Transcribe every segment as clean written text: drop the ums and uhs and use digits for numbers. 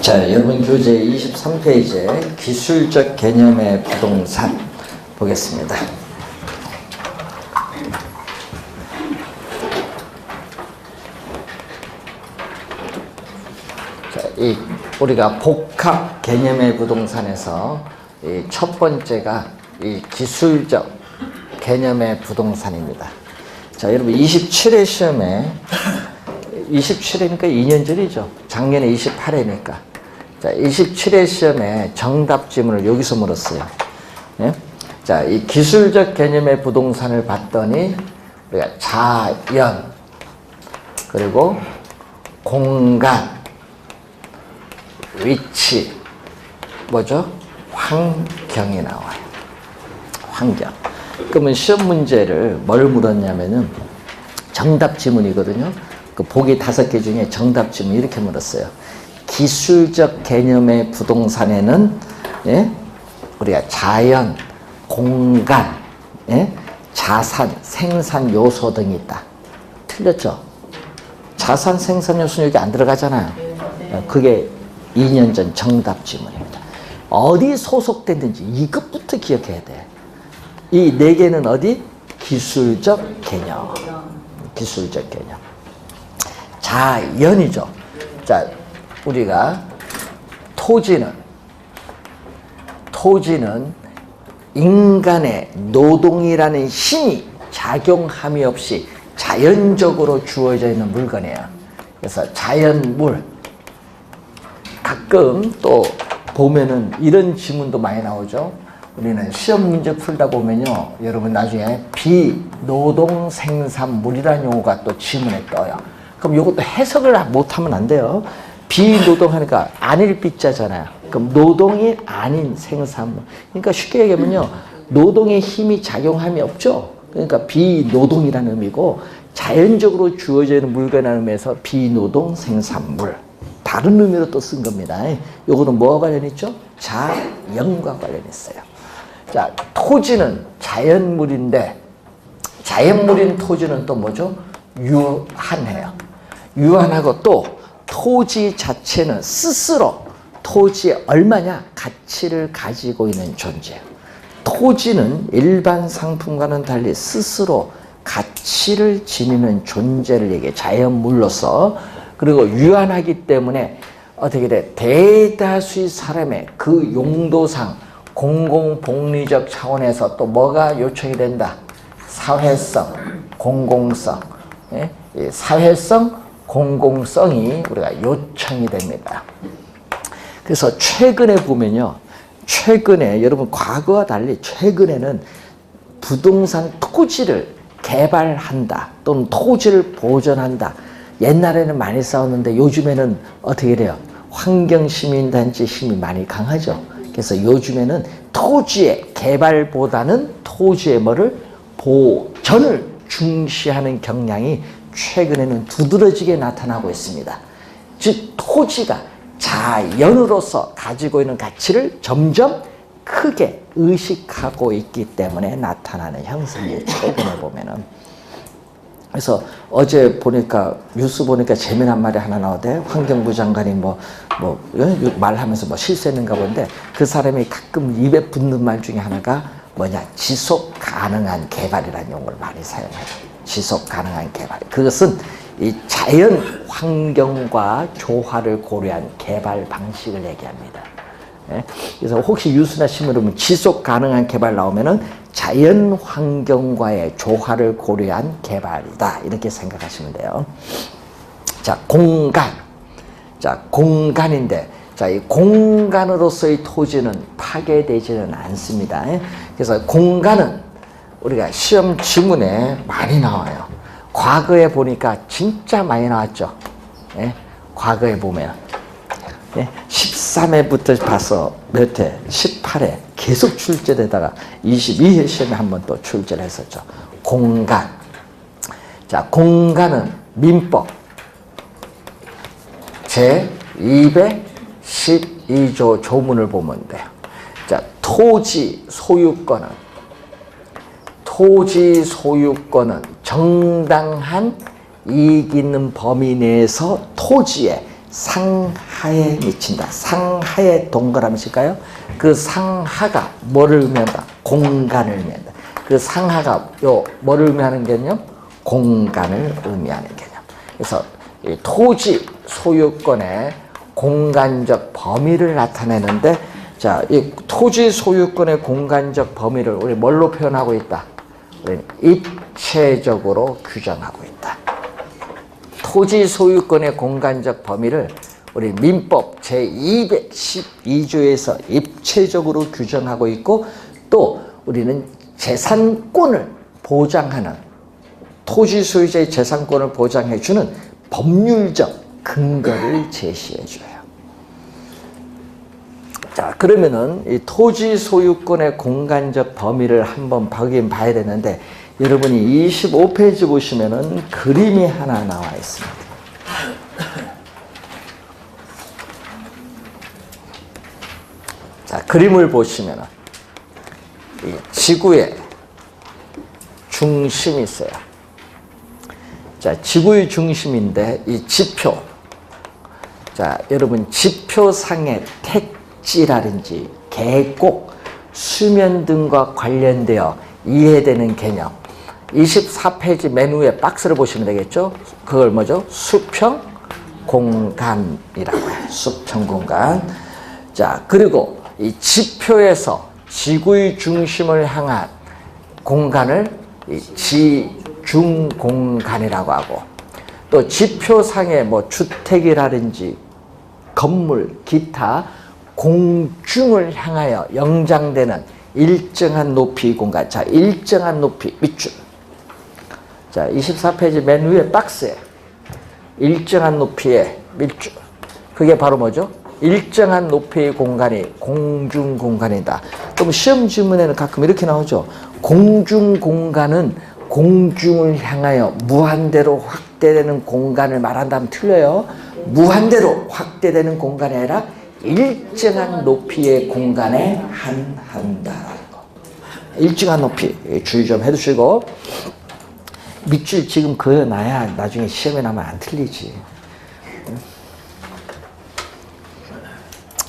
자, 여러분 교재 23페이지에 기술적 개념의 부동산 보겠습니다. 자, 우리가 복합 개념의 부동산에서 이 첫 번째가 이 기술적 개념의 부동산입니다. 자, 여러분 27회 시험에 27회니까 2년 전이죠. 작년에 28회니까. 자, 27회 시험에 정답 지문을 여기서 물었어요. 예? 자, 이 기술적 개념의 부동산을 봤더니 우리가 자연, 그리고 공간, 위치, 뭐죠? 환경이 나와요. 환경. 그러면 시험 문제를 뭘 물었냐면은 정답 지문이거든요. 그 보기 5개 중에 정답 지문 이렇게 물었어요. 기술적 개념의 부동산에는 예? 우리가 자연, 공간, 예? 자산, 생산 요소 등이 있다. 틀렸죠? 자산, 생산 요소는 여기 안 들어가잖아요. 그게 2년 전 정답 지문입니다. 어디 소속됐는지 이것부터 기억해야 돼. 이 4개는 어디? 기술적 개념. 기술적 개념. 자연이죠. 자, 우리가 토지는 인간의 노동이라는 힘이 작용함이 없이 자연적으로 주어져 있는 물건이에요. 그래서 자연물. 가끔 또 보면은 이런 지문도 많이 나오죠. 우리는 시험 문제 풀다 보면요, 여러분 나중에 비노동 생산물이라는 용어가 또 지문에 떠요. 그럼 이것도 해석을 못하면 안 돼요. 비노동하니까 아닐 비자잖아요. 그럼 노동이 아닌 생산물. 그러니까 쉽게 얘기하면요, 노동의 힘이 작용함이 없죠. 그러니까 비노동이라는 의미고, 자연적으로 주어져 있는 물건이라는 의미에서 비노동 생산물. 다른 의미로 또 쓴 겁니다. 요거는 뭐와 관련 있죠? 자연과 관련 있어요. 자, 토지는 자연물인데, 자연물인 토지는 또 뭐죠? 유한해요. 유한하고 또 토지 자체는 스스로 토지에 얼마냐? 가치를 가지고 있는 존재예요. 토지는 일반 상품과는 달리 스스로 가치를 지니는 존재를 얘기해. 자연물로서. 그리고 유한하기 때문에 어떻게 돼? 대다수의 사람의 그 용도상 공공복리적 차원에서 또 뭐가 요청이 된다? 사회성, 공공성. 예? 사회성, 공공성이 우리가 요청이 됩니다. 그래서 최근에 보면요. 최근에 여러분 과거와 달리 최근에는 부동산 토지를 개발한다. 또는 토지를 보존한다. 옛날에는 많이 싸웠는데 요즘에는 어떻게 돼요? 환경시민단체 힘이 많이 강하죠. 그래서 요즘에는 토지의 개발보다는 토지의 뭐를? 보존을 중시하는 경향이 최근에는 두드러지게 나타나고 있습니다. 즉 토지가 자연으로서 가지고 있는 가치를 점점 크게 의식하고 있기 때문에 나타나는 현상이에요. 최근에 보면은. 그래서 어제 보니까 뉴스 보니까 재미난 말이 하나 나오대. 환경부 장관이 말하면서 실수했는가 본데 그 사람이 가끔 입에 붙는 말 중에 하나가 뭐냐? 지속 가능한 개발이라는 용어를 많이 사용해요. 지속 가능한 개발. 그것은 이 자연 환경과 조화를 고려한 개발 방식을 얘기합니다. 예? 그래서 혹시 뉴스나 신문을 보면 지속 가능한 개발 나오면은 자연 환경과의 조화를 고려한 개발이다. 이렇게 생각하시면 돼요. 자, 공간. 자, 공간인데, 자, 이 공간으로서의 토지는 파괴되지는 않습니다. 그래서 공간은 우리가 시험 지문에 많이 나와요. 과거에 보니까 진짜 많이 나왔죠. 예? 과거에 보면. 예? 13회부터 봐서 몇 회? 18회 계속 출제되다가 22회 시험에 한 번 또 출제를 했었죠. 공간. 자, 공간은 민법 제212조 조문을 보면 돼요. 자, 토지 소유권은 정당한 이익 있는 범위 내에서 토지의 상한 상하에 미친다. 상하의 동그라미일까요? 그 상하가 뭐를 의미한다? 공간을 의미한다. 그 상하가 뭐를 의미하는 개념? 공간을 의미하는 개념. 그래서 이 토지 소유권의 공간적 범위를 나타내는데, 자, 이 토지 소유권의 공간적 범위를 우리 뭘로 표현하고 있다? 우리는 입체적으로 규정하고 있다. 토지 소유권의 공간적 범위를 우리 민법 제212조에서 입체적으로 규정하고 있고, 또 우리는 재산권을 보장하는, 토지 소유자의 재산권을 보장해주는 법률적 근거를 제시해줘요. 자, 그러면은 이 토지 소유권의 공간적 범위를 한번 봐야 되는데, 여러분이 25페이지 보시면은 그림이 하나 나와 있습니다. 자, 그림을 보시면은 이 지구의 중심이 있어요. 자, 지구의 중심인데 이 지표. 자, 여러분 지표상의 택지라든지 계곡, 수면 등과 관련되어 이해되는 개념. 24페이지 맨 위에 박스를 보시면 되겠죠? 그걸 뭐죠? 수평 공간이라고 해요. 수평 공간. 자, 그리고 이 지표에서 지구의 중심을 향한 공간을 지중 공간이라고 하고, 또 지표상의 뭐 주택이라든지 건물, 기타 공중을 향하여 영장되는 일정한 높이 공간. 자, 일정한 높이 밑줄. 자, 24페이지 맨 위에 박스에 일정한 높이의 밑줄. 그게 바로 뭐죠? 일정한 높이의 공간이 공중 공간이다. 그럼 시험 지문에는 가끔 이렇게 나오죠. 공중 공간은 공중을 향하여 무한대로 확대되는 공간을 말한다면 틀려요. 무한대로 확대되는 공간이 아니라 일정한 높이의 공간에 한한다라는 거. 일정한 높이 주의 좀 해두시고, 밑줄 지금 그어놔야 나중에 시험에 나면 안 틀리지.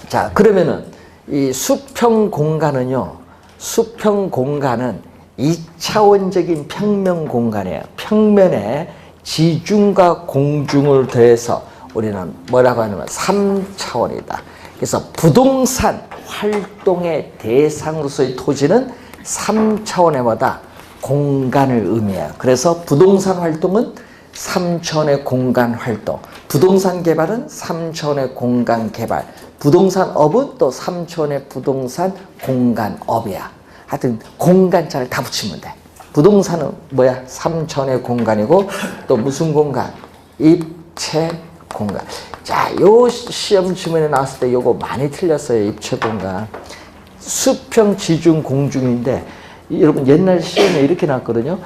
자, 그러면은 이 수평 공간은요, 수평 공간은 2차원적인 평면 공간이에요. 평면에 지중과 공중을 더해서 우리는 뭐라고 하냐면 3차원이다. 그래서 부동산 활동의 대상으로서의 토지는 3차원의 뭐다? 공간을 의미해요. 그래서 부동산 활동은 3차원의 공간 활동, 부동산 개발은 3차원의 공간 개발, 부동산 업은 또 3차원의 부동산 공간 업이야. 하여튼 공간자를 다 붙이면 돼. 부동산은 뭐야? 3차원의 공간이고, 또 무슨 공간? 입체 공간. 자, 요 시험 지문에 나왔을 때 요거 많이 틀렸어요. 입체 공간. 수평, 지중, 공중인데, 여러분 옛날 시험에 이렇게 나왔거든요.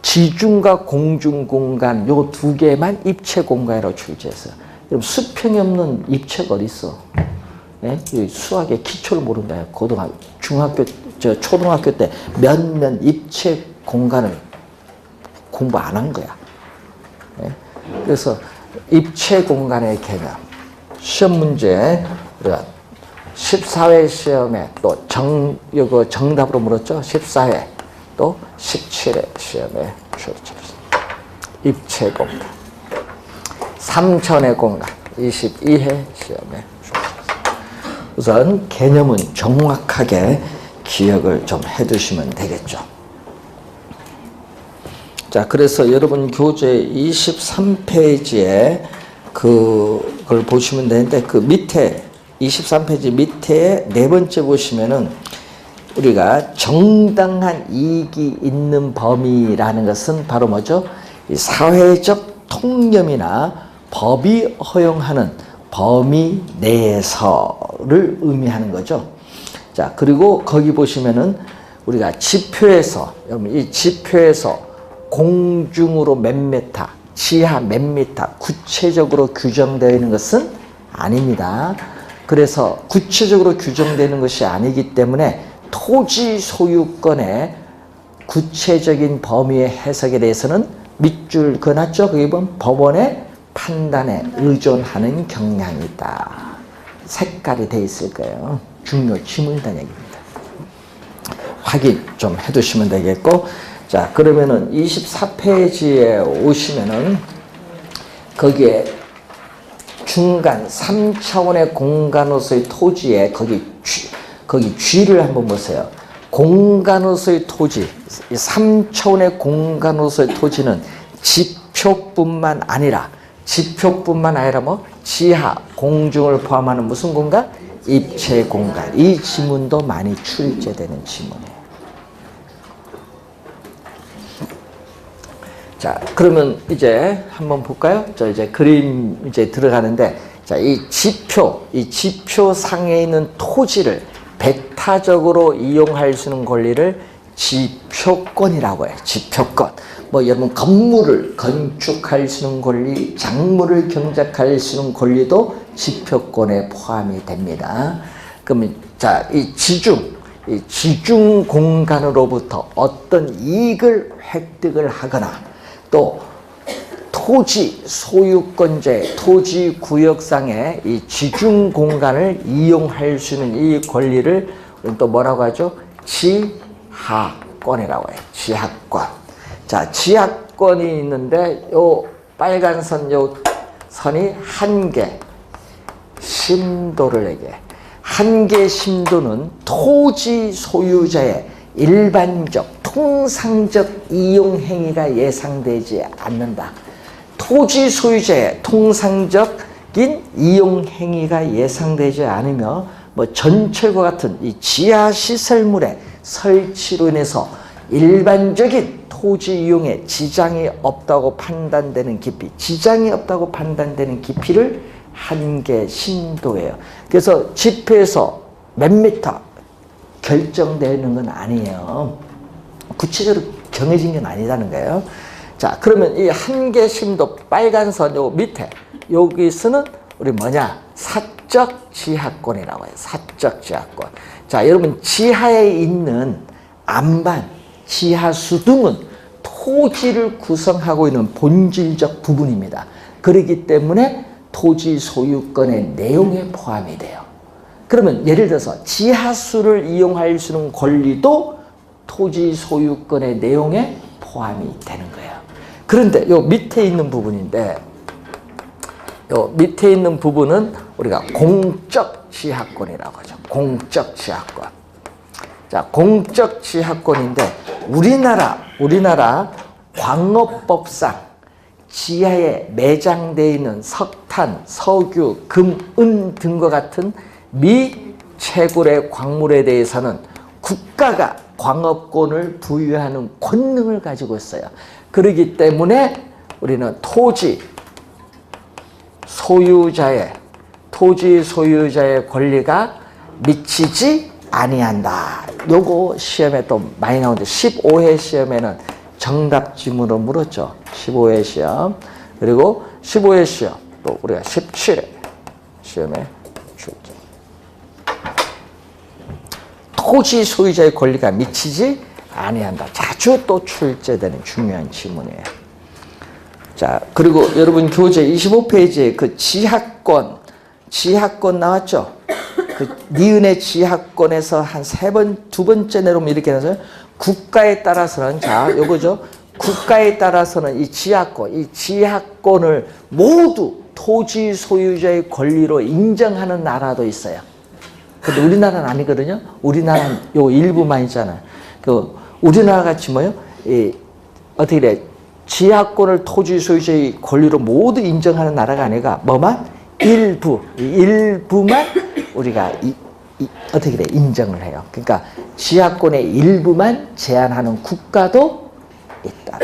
지중과 공중 공간 요 두 개만 입체 공간이라고 출제했어요. 여러분 수평이 없는 입체가 어디 있어? 예? 수학의 기초를 모른다. 고등학교, 중학교, 초등학교 때 몇몇 입체 공간을 공부 안 한 거야. 예? 그래서 입체 공간의 개념. 시험 문제 우리가 14회 시험에 또 이거 정답으로 물었죠. 14회 또 17회 시험에 출제했습니다. 입체 공간. 3차원의 공간. 22회 시험에 출제했습니다. 우선 개념은 정확하게 기억을 좀 해두시면 되겠죠. 자, 그래서 여러분 교재 23페이지에 그걸 보시면 되는데, 그 밑에 23페이지 밑에 네 번째 보시면은 우리가 정당한 이익이 있는 범위라는 것은 바로 뭐죠? 이 사회적 통념이나 법이 허용하는 범위 내에서를 의미하는 거죠. 자, 그리고 거기 보시면은 우리가 지표에서, 여러분 이 지표에서 공중으로 몇 미터, 지하 몇 미터 구체적으로 규정되어 있는 것은 아닙니다. 그래서 구체적으로 규정되는 것이 아니기 때문에 토지 소유권의 구체적인 범위의 해석에 대해서는 밑줄 그어놨죠. 거기 보면 법원의 판단에 의존하는 경향이 있다. 색깔이 돼 있을 거예요. 중요 지문이라는 얘기입니다. 확인 좀 해두시면 되겠고, 자, 그러면은 24페이지에 오시면은 거기에 중간 3차원의 공간으로서의 토지에 거기 G를 한번 보세요. 공간으로서의 토지, 3차원의 공간으로서의 토지는 지표뿐만 아니라 뭐 지하, 공중을 포함하는 무슨 공간? 입체 공간. 이 지문도 많이 출제되는 지문이에요. 자, 그러면 이제 한번 볼까요? 저 이제 그림 이제 들어가는데, 자, 이 지표 상에 있는 토지를 배타적으로 이용할 수 있는 권리를 지표권이라고 해요. 지표권. 뭐 여러분 건물을 건축할 수 있는 권리, 작물을 경작할 수 있는 권리도 지표권에 포함이 됩니다. 그러면 자, 이 지중 공간으로부터 어떤 이익을 획득을 하거나 또 토지 소유권자의 토지 구역상의 이 지중 공간을 이용할 수 있는 이 권리를 또 뭐라고 하죠? 지하권이라고 해요. 지하권. 자, 지하권이 있는데 요 빨간 요 선이 한계 심도를 얘기해. 한계 심도는 토지 소유자의 일반적 통상적 이용 행위가 예상되지 않는다. 토지 소유자의 통상적인 이용 행위가 예상되지 않으며 뭐 전철과 같은 이 지하 시설물의 설치로 인해서 일반적인 토지 이용에 지장이 없다고 판단되는 깊이, 지장이 없다고 판단되는 깊이를 한계 심도예요. 그래서 지표에서 몇 미터 결정되는 건 아니에요. 구체적으로 정해진 건 아니라는 거예요. 자, 그러면 이 한계 심도 빨간 선 요 밑에 여기서는 우리 뭐냐? 사적 지하권이라고 해요. 사적 지하권. 자, 여러분 지하에 있는 안반, 지하수 등은 토지를 구성하고 있는 본질적 부분입니다. 그렇기 때문에 토지 소유권의 내용에 포함이 돼요. 그러면 예를 들어서 지하수를 이용할 수 있는 권리도 토지 소유권의 내용에 포함이 되는 거예요. 그런데 요 밑에 있는 부분인데, 요 밑에 있는 부분은 우리가 공적 지하권이라고 하죠. 공적 지하권. 자, 공적 지하권인데 우리나라 광업법상 지하에 매장되어 있는 석탄, 석유, 금, 은 등과 같은 미채굴의 광물에 대해서는 국가가 광업권을 부여하는 권능을 가지고 있어요. 그렇기 때문에 우리는 토지 소유자의 권리가 미치지 아니한다. 요거 시험에 또 많이 나오는데 15회 시험에는 정답 지문으로 물었죠. 15회 시험. 그리고 15회 시험 또 우리가 17회 시험에 출제. 토지 소유자의 권리가 미치지 아니한다. 자주 또 출제되는 중요한 지문이에요. 자, 그리고 여러분 교재 25페이지에 그 지하권 나왔죠? 그 니은의 지하권에서 한 두 번째 내려오면 이렇게 해서 국가에 따라서는, 자, 요거죠. 국가에 따라서는 이 지하권을 모두 토지 소유자의 권리로 인정하는 나라도 있어요. 근데 우리나라는 아니거든요. 우리나라는 요 일부만 있잖아요. 우리나라 같이 뭐요? 어떻게 돼? 지하권을 토지 소유자의 권리로 모두 인정하는 나라가 아니라 뭐만? 일부만 우리가 어떻게 돼? 인정을 해요. 그러니까 지하권의 일부만 제한하는 국가도 있다.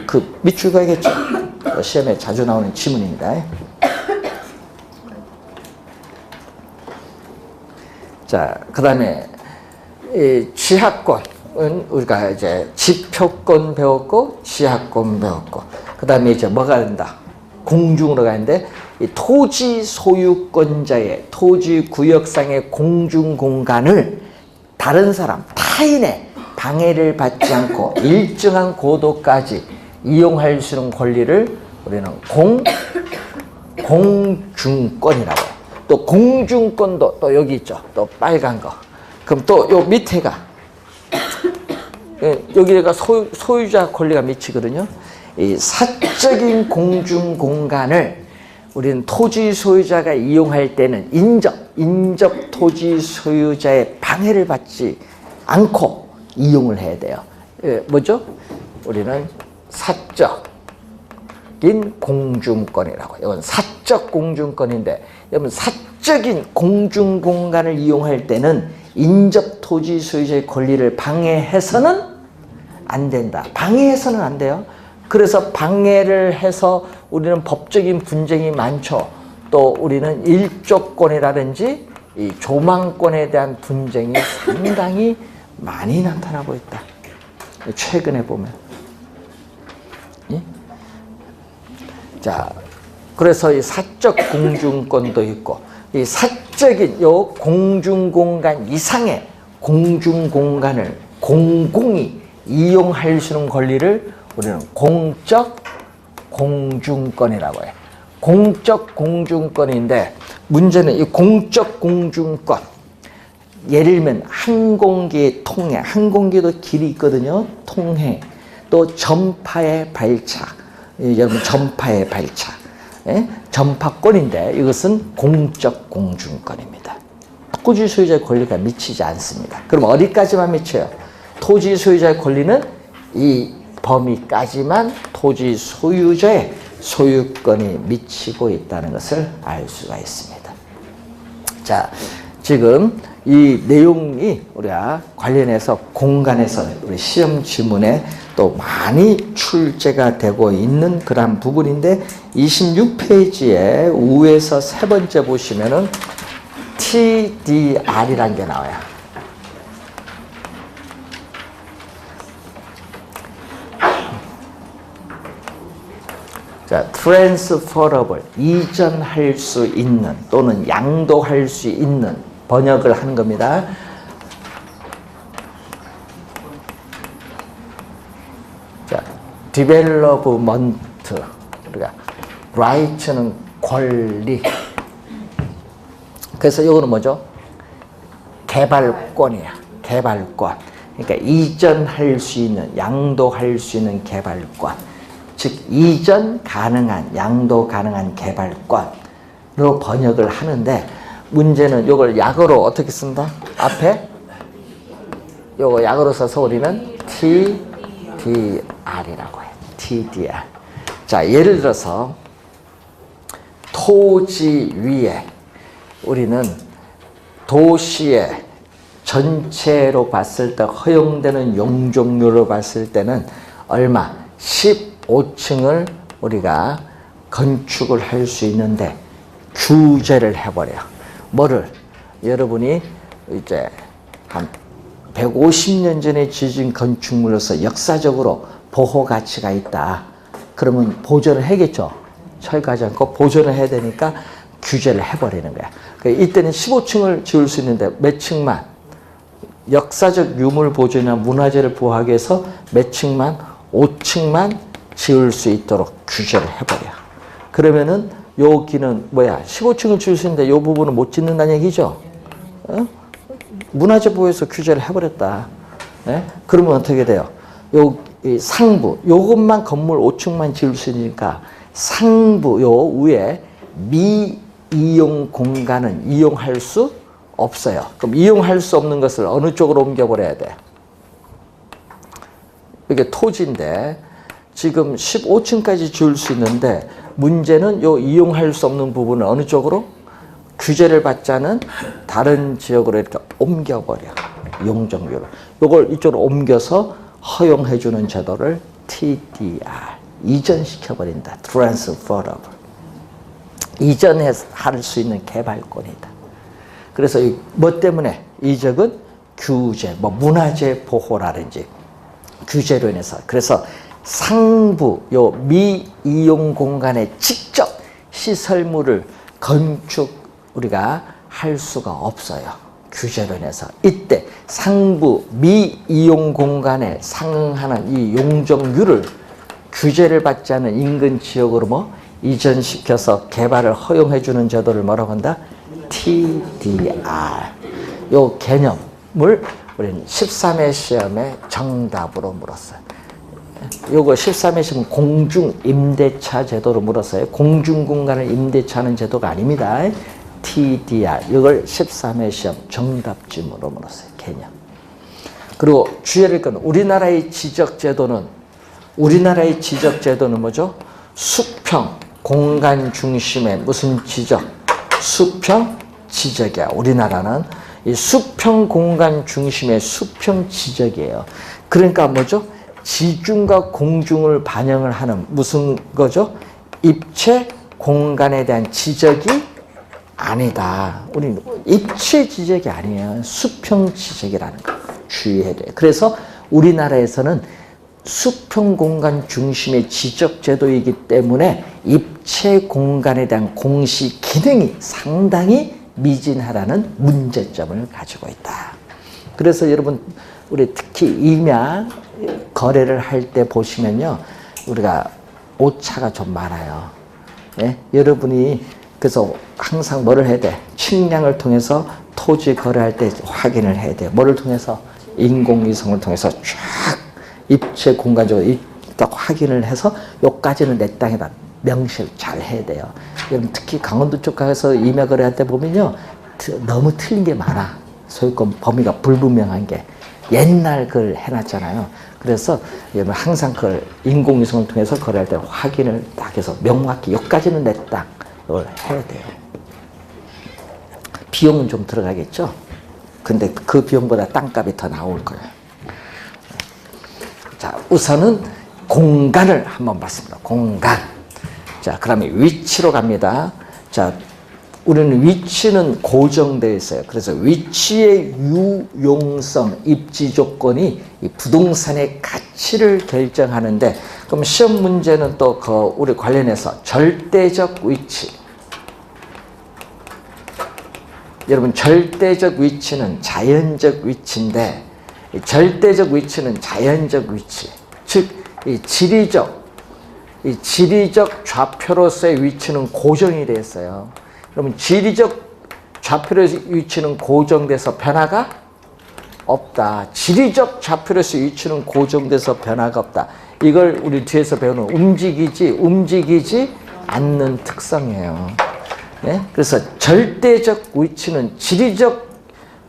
그 밑줄 그어야겠죠? 시험에 자주 나오는 지문입니다. 자, 그 다음에 지하권은 우리가 이제 지표권 배웠고 지하권 배웠고, 그 다음에 이제 뭐가 된다? 공중으로 가는데, 이 토지 소유권자의 토지 구역상의 공중 공간을 다른 사람, 타인의 방해를 받지 않고 일정한 고도까지 이용할 수 있는 권리를 우리는 공중권이라고 해요. 또 공중권도 또 여기 있죠. 또 빨간 거. 그럼 또 요 밑에가 여기가 소유자 권리가 미치거든요. 이 사적인 공중 공간을 우리는 토지 소유자가 이용할 때는 인접 토지 소유자의 방해를 받지 않고 이용을 해야 돼요. 뭐죠? 우리는 사적인 공중권이라고. 이건 사적 공중권인데, 여러분 사적인 공중 공간을 이용할 때는 인접 토지 소유자의 권리를 방해해서는 안 된다. 방해해서는 안 돼요. 그래서 방해를 해서 우리는 법적인 분쟁이 많죠. 또 우리는 일조권이라든지 이 조망권에 대한 분쟁이 상당히 많이 나타나고 있다. 최근에 보면. 자, 그래서 이 사적 공중권도 있고, 이 사적인 요 공중공간 이상의 공중공간을 공공이 이용할 수 있는 권리를 우리는 공적 공중권이라고 해요. 공적 공중권인데, 문제는 이 공적 공중권, 예를 들면 항공기의 통행, 항공기도 길이 있거든요. 통행, 또 전파의 발차, 여러분 전파의 발차, 전파권인데 이것은 공적 공중권입니다. 토지 소유자의 권리가 미치지 않습니다. 그럼 어디까지만 미쳐요? 토지 소유자의 권리는 이 범위까지만 토지 소유자의 소유권이 미치고 있다는 것을 알 수가 있습니다. 자, 지금 이 내용이 우리가 관련해서 공간에서 우리 시험 지문에 또 많이 출제가 되고 있는 그런 부분인데, 26페이지에 우에서 세 번째 보시면은 TDR이라는 게 나와요. 자, transferable, 이전할 수 있는 또는 양도할 수 있는, 번역을 하는 겁니다. 자, development, 우리가 right는 권리. 그래서 이거는 뭐죠? 개발권이야. 개발권. 그러니까 이전할 수 있는, 양도할 수 있는 개발권. 즉 이전 가능한, 양도 가능한 개발권으로 번역을 하는데, 문제는 이걸 약어로 어떻게 쓴다? 앞에 요거 약어로 써서 우리는 TDR이라고 해요. TDR. 자, 예를 들어서 토지 위에 우리는 도시의 전체로 봤을 때 허용되는 용적률로 봤을 때는 얼마? 15층을 우리가 건축을 할 수 있는데 규제를 해버려. 뭐를? 여러분이 이제 한 150년 전에 지어진 건축물로서 역사적으로 보호 가치가 있다. 그러면 보존을 해야겠죠. 철거하지 않고 보존을 해야 되니까 규제를 해버리는 거야. 그러니까 이때는 15층을 지을 수 있는데 몇 층만? 역사적 유물 보존이나 문화재를 보호하기 위해서 몇 층만? 5층만 지을 수 있도록 규제를 해버려. 그러면은 여기는 뭐야? 15층을 지을 수 있는데 이 부분은 못 짓는다는 얘기죠. 문화재 보호에서 규제를 해버렸다. 그러면 어떻게 돼요? 요 상부, 요것만 건물 5층만 지을 수 있으니까 상부 요 위에 미이용 공간은 이용할 수 없어요. 그럼 이용할 수 없는 것을 어느 쪽으로 옮겨버려야 돼? 이게 토지인데 지금 15층까지 지을 수 있는데, 문제는 요 이용할 수 없는 부분을 어느 쪽으로? 규제를 받지 않은 다른 지역으로 이렇게 옮겨버려. 용적률을. 요걸 이쪽으로 옮겨서 허용해주는 제도를 TDR, 이전시켜버린다. transferable. 이전할 수 있는 개발권이다. 그래서 뭐 때문에? 이적은 규제, 뭐 문화재 보호라든지 규제로 인해서. 그래서 상부, 요 미이용 공간에 직접 시설물을 건축 우리가 할 수가 없어요. 규제로 인해서. 이때 상부 미이용 공간에 상응하는 이 용적률을 규제를 받지 않은 인근 지역으로 뭐 이전시켜서 개발을 허용해주는 제도를 뭐라고 한다? TDR. 요 개념을 우리는 13회 시험에 정답으로 물었어요. 요거 13회 시험 공중임대차 제도로 물었어요. 공중공간을 임대차하는 제도가 아닙니다. TDR. 이걸 13회 시험 정답지문으로 물었어요. 개념. 그리고 주의할 건 우리나라의 지적제도는 뭐죠? 수평, 공간 중심의 무슨 지적? 수평 지적이야. 우리나라는 이 수평 공간 중심의 수평 지적이에요. 그러니까 뭐죠? 지중과 공중을 반영을 하는 무슨 거죠? 입체 공간에 대한 지적이 아니다. 우리는 입체 지적이 아니에요. 수평 지적이라는 거 주의해야 돼요. 그래서 우리나라에서는 수평 공간 중심의 지적 제도이기 때문에 입체 공간에 대한 공시 기능이 상당히 미진하다는 문제점을 가지고 있다. 그래서 여러분 우리 특히 임야 거래를 할 때 보시면요, 우리가 오차가 좀 많아요. 예? 여러분이 그래서 항상 뭐를 해야 돼? 측량을 통해서 토지 거래할 때 확인을 해야 돼요. 뭐를 통해서? 인공위성을 통해서 쫙 입체 공간적으로 딱 확인을 해서 요까지는 내 땅에다 명시를 잘 해야 돼요. 여러분 특히 강원도 쪽 가서 임야 거래할 때 보면요, 너무 틀린 게 많아. 소유권 범위가 불분명한 게 옛날 걸 해놨잖아요. 그래서 여러분 항상 그걸 인공위성을 통해서 거래할 때 확인을 딱 해서 명확히 여기까지는 내 땅, 이걸 해야 돼요. 비용은 좀 들어가겠죠? 근데 그 비용보다 땅값이 더 나올 거예요. 자, 우선은 공간을 한번 봤습니다. 공간. 자, 그러면 위치로 갑니다. 자, 우리는 위치는 고정되어 있어요. 그래서 위치의 유용성, 입지 조건이 이 부동산의 가치를 결정하는데, 그럼 시험 문제는 또 우리 관련해서 절대적 위치. 여러분, 절대적 위치는 자연적 위치인데, 절대적 위치는 자연적 위치. 즉, 이 지리적 좌표로서의 위치는 고정이 되어 있어요. 그러면 지리적 좌표로서의 위치는 고정돼서 변화가 없다. 지리적 좌표로서의 위치는 고정돼서 변화가 없다. 이걸 우리 뒤에서 배우는 움직이지 않는 특성이에요. 네? 그래서 절대적 위치는 지리적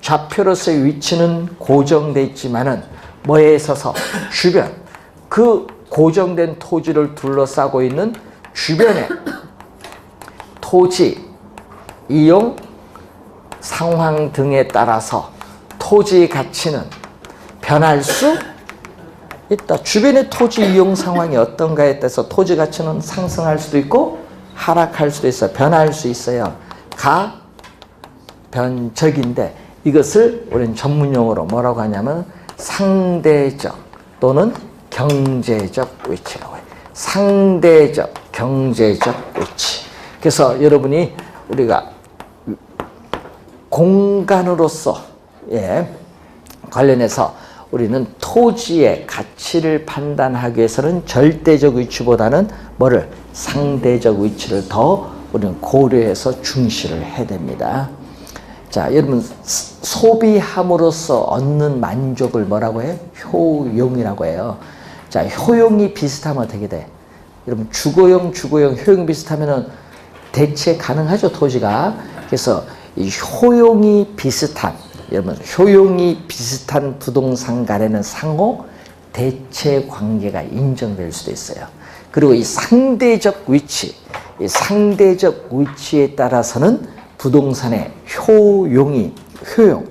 좌표로서의 위치는 고정돼 있지만은 뭐에 있어서 주변, 그 고정된 토지를 둘러싸고 있는 주변의 토지 이용 상황 등에 따라서 토지 가치는 변할 수 있다. 주변의 토지 이용 상황이 어떤가에 따라서 토지 가치는 상승할 수도 있고 하락할 수도 있어요. 변할 수 있어요. 가변적인데 이것을 우리는 전문용어로 뭐라고 하냐면 상대적 또는 경제적 위치라고 해요. 상대적, 경제적 위치. 그래서 여러분이 우리가 공간으로서 관련해서 우리는 토지의 가치를 판단하기 위해서는 절대적 위치보다는 뭐를? 상대적 위치를 더 우리는 고려해서 중시를 해야 됩니다. 자, 여러분 소비함으로써 얻는 만족을 뭐라고 해요? 효용이라고 해요. 자, 효용이 비슷하면 어떻게 돼? 여러분 주거용, 효용 비슷하면은 대체 가능하죠, 토지가. 그래서 이 효용이 비슷한 부동산 간에는 상호 대체 관계가 인정될 수도 있어요. 그리고 이 상대적 위치에 따라서는 부동산의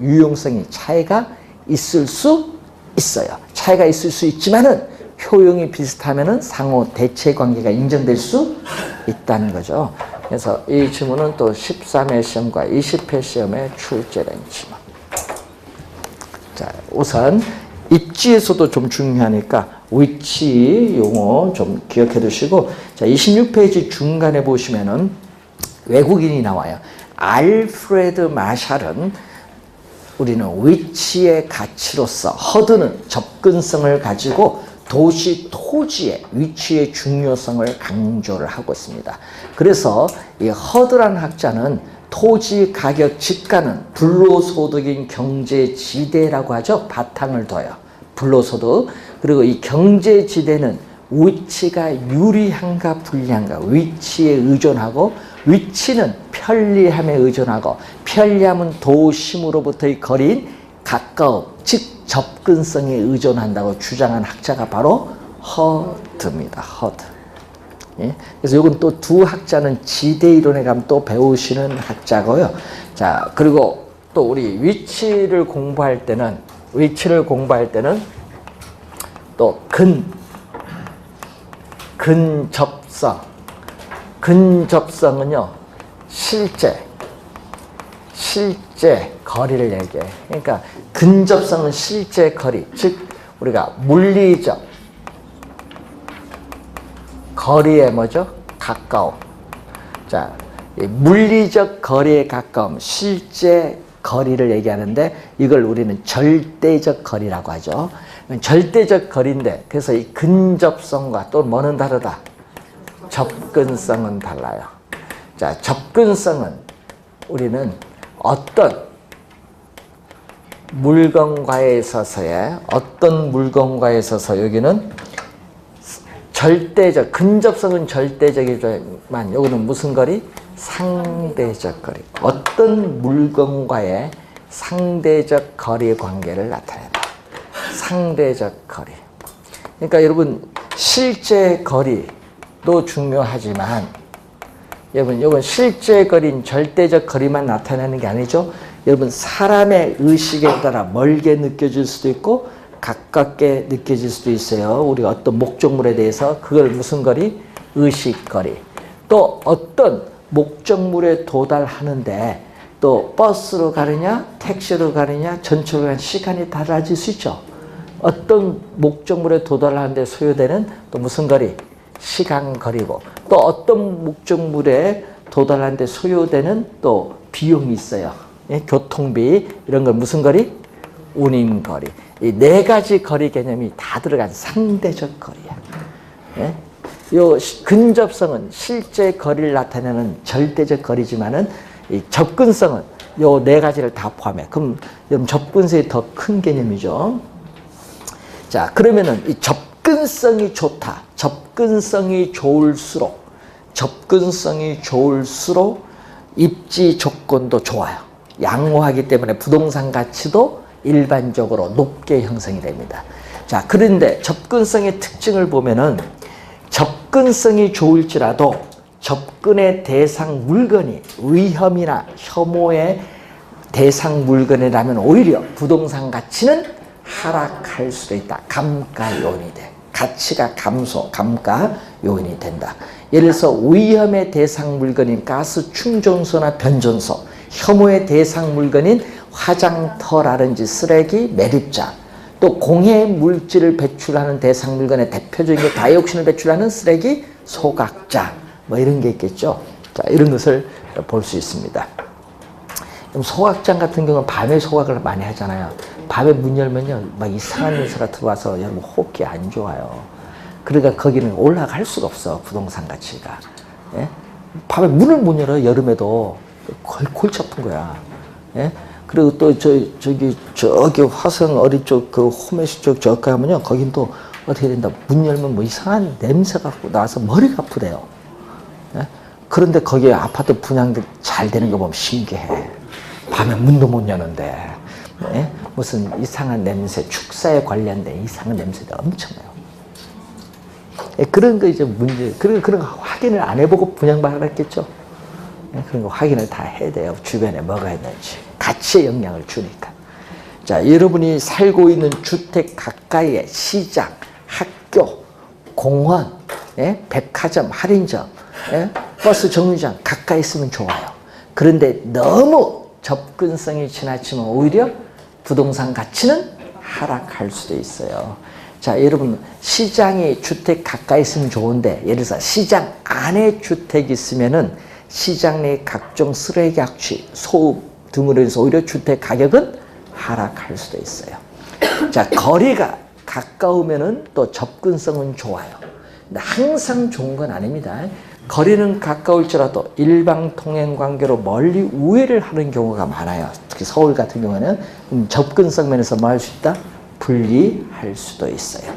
유용성이 차이가 있을 수 있어요. 차이가 있을 수 있지만은 효용이 비슷하면은 상호 대체 관계가 인정될 수 있다는 거죠. 그래서 이 지문은 또 13회 시험과 20회 시험에 출제된 지문. 자, 우선 입지에서도 좀 중요하니까 위치 용어 좀 기억해 두시고, 자, 26페이지 중간에 보시면은 외국인이 나와요. 알프레드 마샬은 우리는 위치의 가치로서 허드는 접근성을 가지고 도시 토지의 위치의 중요성을 강조를 하고 있습니다. 그래서 이 허드란 학자는 토지 가격 집가는 불로소득인 경제지대라고 하죠. 바탕을 둬요. 불로소득. 그리고 이 경제지대는 위치가 유리한가 불리한가 위치에 의존하고, 위치는 편리함에 의존하고, 편리함은 도심으로부터의 거리인 가까움, 즉 접근성에 의존한다고 주장한 학자가 바로 허드입니다. 허드. 예? 그래서 이건 또 두 학자는 지대 이론에 가면 또 배우시는 학자고요. 자, 그리고 또 우리 위치를 공부할 때는 또 근접성은요, 실제 거리를 얘기해. 그러니까 근접성은 실제 거리, 즉 우리가 물리적 거리에 뭐죠? 가까움. 자, 이 물리적 거리에 가까움, 실제 거리를 얘기하는데 이걸 우리는 절대적 거리라고 하죠. 절대적 거리인데, 그래서 이 근접성과 또 뭐는 다르다? 접근성은 달라요. 자, 접근성은 우리는 어떤 물건과에 있어서 여기는 절대적, 근접성은 절대적이지만 여기는 무슨 거리? 상대적 거리. 어떤 물건과의 상대적 거리 관계를 나타낸다. 상대적 거리. 그러니까 여러분, 실제 거리도 중요하지만, 여러분, 이건 실제 거리인 절대적 거리만 나타내는 게 아니죠. 여러분, 사람의 의식에 따라 멀게 느껴질 수도 있고 가깝게 느껴질 수도 있어요. 우리가 어떤 목적물에 대해서 그걸 무슨 거리? 의식거리. 또 어떤 목적물에 도달하는데 또 버스로 가느냐 택시로 가느냐 전철로 가는 시간이 달라질 수 있죠. 어떤 목적물에 도달하는데 소요되는 또 무슨 거리? 시간거리고, 또 어떤 목적물에 도달하는데 소요되는 또 비용이 있어요. 예? 교통비 이런 걸 무슨 거리? 운임거리. 이 네 가지 거리 개념이 다 들어간 상대적 거리야. 예? 요 근접성은 실제 거리를 나타내는 절대적 거리지만은 이 접근성은 요 네 가지를 다 포함해. 그럼 접근성이 더 큰 개념이죠. 자, 그러면은 이 접근성이 좋다. 접근성이 좋을수록 입지 조건도 좋아요. 양호하기 때문에 부동산 가치도 일반적으로 높게 형성이 됩니다. 자, 그런데 접근성의 특징을 보면은 접근성이 좋을지라도 접근의 대상 물건이 위험이나 혐오의 대상 물건이라면 오히려 부동산 가치는 하락할 수도 있다. 감가 요인이 돼. 가치가 감가 요인이 된다. 예를 들어서 위험의 대상 물건인 가스 충전소나 변전소, 혐오의 대상 물건인 화장터라든지 쓰레기, 매립장, 또 공해 물질을 배출하는 대상 물건의 대표적인 게 다이옥신을 배출하는 쓰레기, 소각장, 뭐 이런 게 있겠죠. 자, 이런 것을 볼 수 있습니다. 그럼 소각장 같은 경우는 밤에 소각을 많이 하잖아요. 밤에 문 열면요, 막 이상한 냄새가 들어와서 여러분 호흡기 안 좋아요. 그러니까 거기는 올라갈 수가 없어, 부동산 가치가. 예? 밤에 문을 못 열어, 여름에도. 거의 골치 아픈 거야. 예? 그리고 또 저기 화성 어리 쪽 그 호메시 쪽 저기 가면요, 거긴 또 어떻게 된다. 문 열면 뭐 이상한 냄새가 나와서 머리가 아프대요. 예? 그런데 거기에 아파트 분양들 잘 되는 거 보면 신기해. 밤에 문도 못 여는데. 예? 무슨 이상한 냄새, 축사에 관련된 이상한 냄새가 엄청나요. 예, 그런 거 이제 문제, 그런 거 확인을 안 해보고 분양만 하랬겠죠. 예, 그런 거 확인을 다 해야 돼요. 주변에 뭐가 있는지. 가치에 영향을 주니까. 자, 여러분이 살고 있는 주택 가까이에 시장, 학교, 공원, 예? 백화점, 할인점, 예? 버스 정류장 가까이 있으면 좋아요. 그런데 너무 접근성이 지나치면 오히려 부동산 가치는 하락할 수도 있어요. 자, 여러분, 시장이 주택 가까이 있으면 좋은데, 예를 들어서 시장 안에 주택이 있으면은 시장 내 각종 쓰레기 악취, 소음 등으로 해서 오히려 주택 가격은 하락할 수도 있어요. 자, 거리가 가까우면은 또 접근성은 좋아요. 근데 항상 좋은 건 아닙니다. 거리는 가까울지라도 일방통행 관계로 멀리 우회를 하는 경우가 많아요. 특히 서울 같은 경우는 접근성 면에서 뭐 할 수 있다? 불리할 수도 있어요.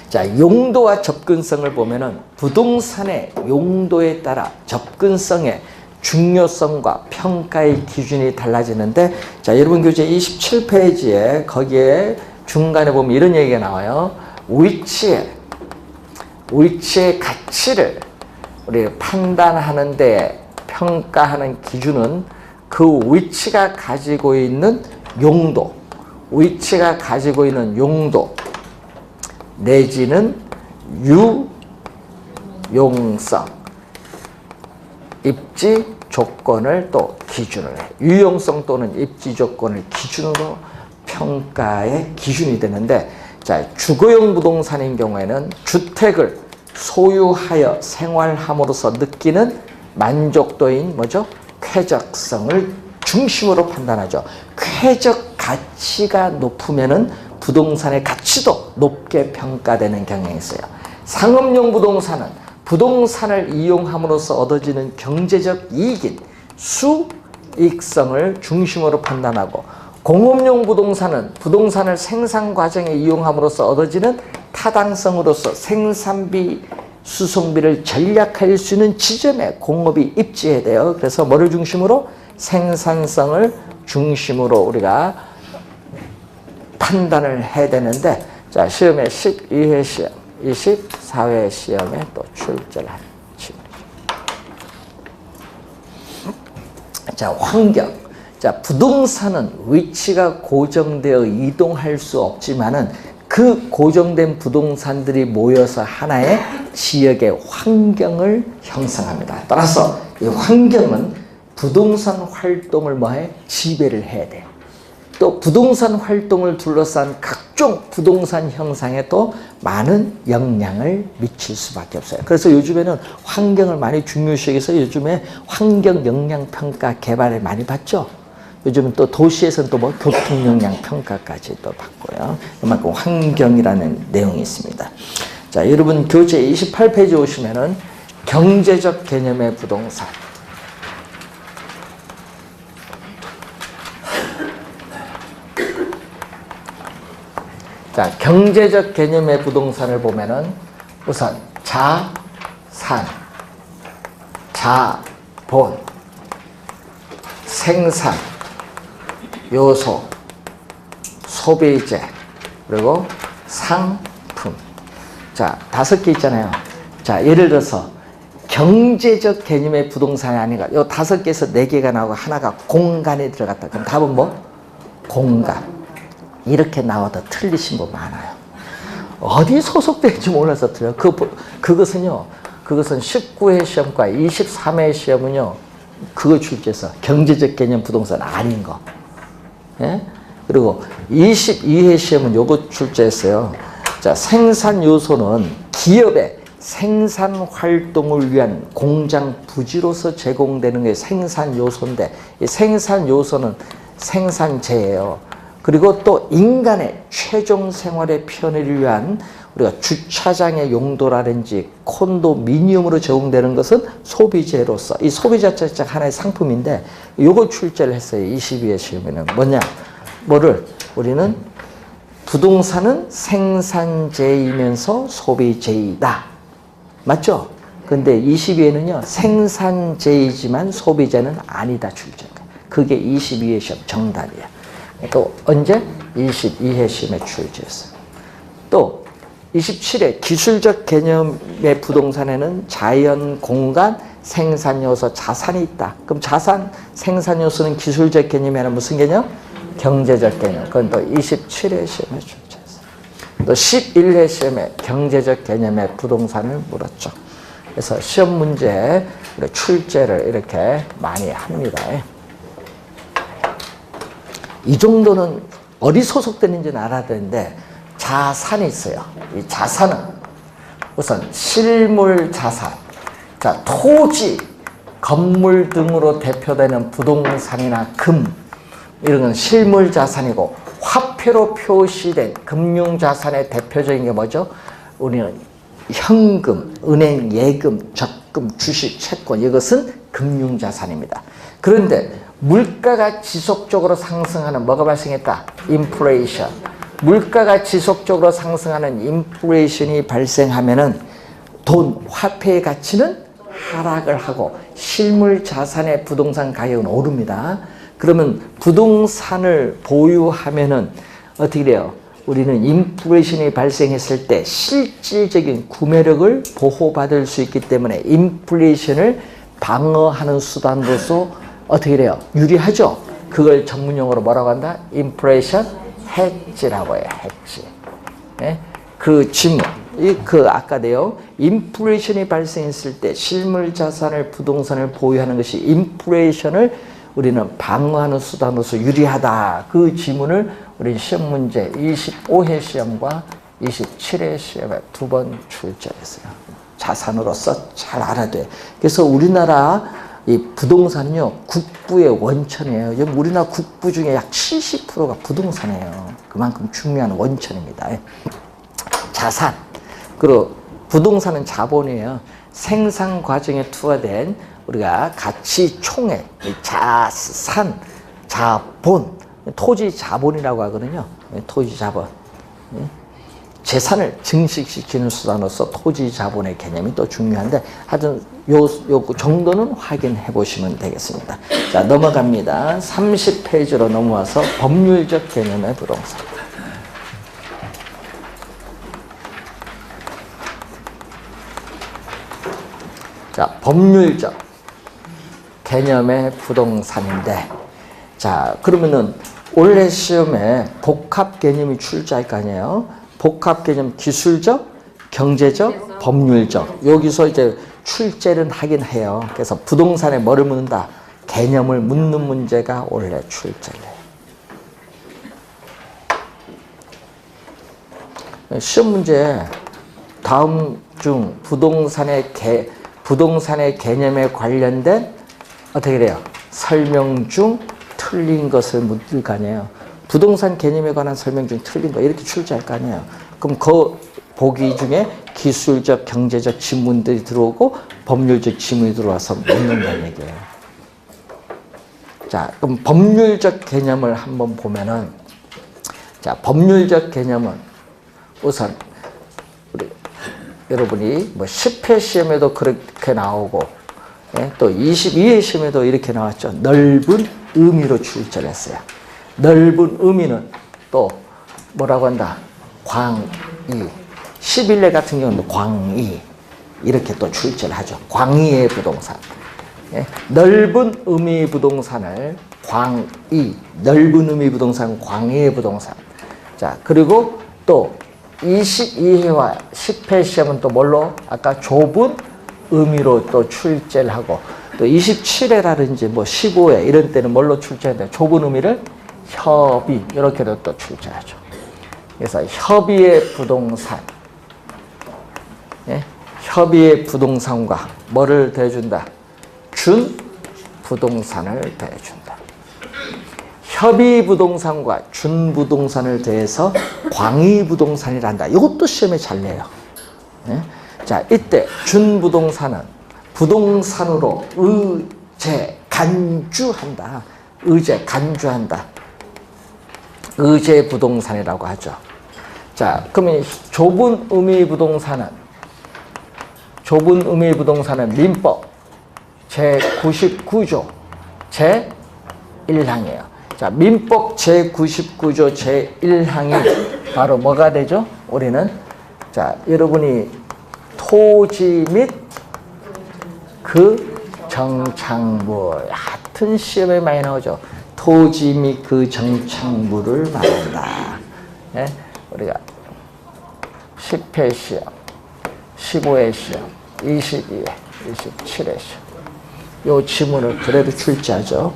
자, 용도와 접근성을 보면은 부동산의 용도에 따라 접근성의 중요성과 평가의 기준이 달라지는데, 자, 여러분 교재 27페이지에 거기에 중간에 보면 이런 얘기가 나와요. 위치의 가치를 우리 판단하는 데 평가하는 기준은 그 위치가 가지고 있는 용도, 내지는 유용성, 입지 조건을 또 기준을 해. 유용성 또는 입지 조건을 기준으로 평가의 기준이 되는데, 자, 주거용 부동산인 경우에는 주택을 소유하여 생활함으로써 느끼는 만족도인 뭐죠? 쾌적성을 중심으로 판단하죠. 쾌적 가치가 높으면은 부동산의 가치도 높게 평가되는 경향이 있어요. 상업용 부동산은 부동산을 이용함으로써 얻어지는 경제적 이익인 수익성을 중심으로 판단하고, 공업용 부동산은 부동산을 생산 과정에 이용함으로써 얻어지는 타당성으로서 생산비, 수송비를 절약할 수 있는 지점에 공업이 입지해야 돼요. 그래서 뭐를 중심으로? 생산성을 중심으로 우리가 판단을 해야 되는데, 자, 시험에 12회 시험, 24회 시험에 또 출제를 하는 질문이죠. 자, 환경. 자, 부동산은 위치가 고정되어 이동할 수 없지만은 그 고정된 부동산들이 모여서 하나의 지역의 환경을 형성합니다. 따라서 이 환경은 부동산 활동을 뭐해? 지배를 해야 돼요. 또 부동산 활동을 둘러싼 각종 부동산 형상에 또 많은 영향을 미칠 수밖에 없어요. 그래서 요즘에는 환경을 많이 중요시 해서 요즘에 환경 영향 평가 개발을 많이 받죠. 요즘은 또 도시에서는 또 뭐 교통 영향 평가까지 또 받고요. 그만큼 환경이라는 내용이 있습니다. 자, 여러분 교재 28페이지 오시면은 경제적 개념의 부동산. 자, 경제적 개념의 부동산을 보면은 우선 자산, 자본, 생산, 요소, 소비재, 그리고 상품. 자, 5개 있잖아요. 자, 예를 들어서 경제적 개념의 부동산이 아닌가. 요 5개에서 4개가 나오고 하나가 공간에 들어갔다. 그럼 답은 뭐? 공간. 이렇게 나와도 틀리신 분 많아요. 어디 소속되는지 몰라서 틀려요. 그것은 19회 시험과 23회 시험은요, 그거 출제해서 경제적 개념 부동산 아닌 거. 예? 그리고 22회 시험은 요거 출제했어요. 자, 생산 요소는 기업의 생산 활동을 위한 공장 부지로서 제공되는 게 생산 요소인데, 이 생산 요소는 생산재예요. 그리고 또 인간의 최종 생활의 편의를 위한 우리가 주차장의 용도라든지 콘도미니엄으로 제공되는 것은 소비재로서, 이 소비재 자체가 하나의 상품인데 요거 출제를 했어요. 22회 시험에는 뭐를 우리는 부동산은 생산재이면서 소비재이다. 맞죠? 근데 22회는요, 생산재이지만 소비재는 아니다 출제가. 그게 22회 시험 정답이야. 또 언제? 22회 시험에 출제했어요. 또 27회 기술적 개념의 부동산에는 자연, 공간, 생산 요소, 자산이 있다. 그럼 자산, 생산 요소는 기술적 개념이 아니라 무슨 개념? 경제적 개념. 그건 또 27회 시험에 출제했어요. 또 11회 시험에 경제적 개념의 부동산을 물었죠. 그래서 시험 문제 출제를 이렇게 많이 합니다. 이 정도는 어디 소속되는지는 알아야 되는데, 자산이 있어요. 이 자산은 우선 실물 자산, 자, 토지, 건물 등으로 대표되는 부동산이나 금, 이런 건 실물 자산이고, 화폐로 표시된 금융자산의 대표적인 게 뭐죠? 우리는 현금, 은행 예금, 적금, 주식, 채권, 이것은 금융자산입니다. 그런데 물가가 지속적으로 상승하는 뭐가 발생했다? 인플레이션. 물가가 지속적으로 상승하는 인플레이션이 발생하면은 돈, 화폐의 가치는 하락을 하고 실물 자산의 부동산 가격은 오릅니다. 그러면 부동산을 보유하면은 어떻게 돼요? 우리는 인플레이션이 발생했을 때 실질적인 구매력을 보호받을 수 있기 때문에 인플레이션을 방어하는 수단으로서 어떻게 돼요? 유리하죠? 그걸 전문용어로 뭐라고 한다? 인플레이션 해지라고 해요. 해지. 예? 그 질문. 아까 내용. 인플레이션이 발생했을 때 실물 자산을 부동산을 보유하는 것이 인플레이션을 우리는 방어하는 수단으로서 유리하다. 그 지문을 우리 시험 문제 25회 시험과 27회 시험에 2번 출제했어요. 자산으로서 잘 알아야 돼. 그래서 우리나라 이 부동산은요, 국부의 원천이에요. 우리나라 국부 중에 약 70%가 부동산이에요. 그만큼 중요한 원천입니다. 자산. 그리고 부동산은 자본이에요. 생산 과정에 투하된 우리가 가치 총액, 자산, 자본, 토지 자본이라고 하거든요. 토지 자본. 재산을 증식시키는 수단으로서 토지 자본의 개념이 또 중요한데 하여튼 요 정도는 확인해 보시면 되겠습니다. 자, 넘어갑니다. 30페이지로 넘어와서 법률적 개념의 부동산. 자, 법률적 개념의 부동산인데, 자, 그러면은 올해 시험에 복합 개념이 출제할 거 아니에요? 복합 개념 기술적, 경제적, 법률적. 여기서 이제 출제는 하긴 해요. 그래서 부동산에 뭐를 묻는다? 개념을 묻는 문제가 원래 출제를 해요. 시험 문제 다음 중 부동산의 개념에 관련된 어떻게 돼요? 설명 중 틀린 것을 묻을 거 아니에요. 부동산 개념에 관한 설명 중 틀린 거 이렇게 출제할 거 아니에요. 그럼 그 보기 중에 기술적, 경제적 지문들이 들어오고 법률적 지문이 들어와서 묻는다는 얘기예요. 자, 그럼 법률적 개념을 한번 보면은, 자, 법률적 개념은 우선 우리 여러분이 뭐 10회 시험에도 그렇게 나오고, 예? 또 22회 시험에도 이렇게 나왔죠. 넓은 의미로 출제를 했어요. 넓은 의미는 또 뭐라고 한다? 광의. 11회 같은 경우는 광의. 이렇게 또 출제를 하죠. 광의의 부동산. 예? 넓은 의미 부동산을 광의. 넓은 의미 부동산, 광의의 부동산. 자, 그리고 또 22회와 10회 시험은 또 뭘로? 아까 좁은 의미로 또 출제를 하고, 또 27회라든지 뭐 15회 이런 때는 뭘로 출제하는데 좁은 의미를 협의 이렇게도 또 출제하죠. 그래서 협의의 부동산, 예? 협의의 부동산과 뭐를 더해준다? 준 부동산을 더해준다. 협의 부동산과 준 부동산을 더해서 광의 부동산이란다. 이것도 시험에 잘 내요. 예? 자, 이때 준 부동산은 부동산으로 의제 간주한다. 의제 간주한다. 의제 부동산이라고 하죠. 자, 그러면 좁은 의미 부동산은 민법 제99조 제1항이에요. 자, 민법 제99조 제1항이 바로 뭐가 되죠? 우리는 자, 여러분이 토지 및 그 정착물, 하여튼 시험에 많이 나오죠. 토지 및 그 정착물을 말한다. 예? 우리가 10회 시험, 15회 시험, 22회, 27회 시험. 요 지문을 그래도 출제하죠.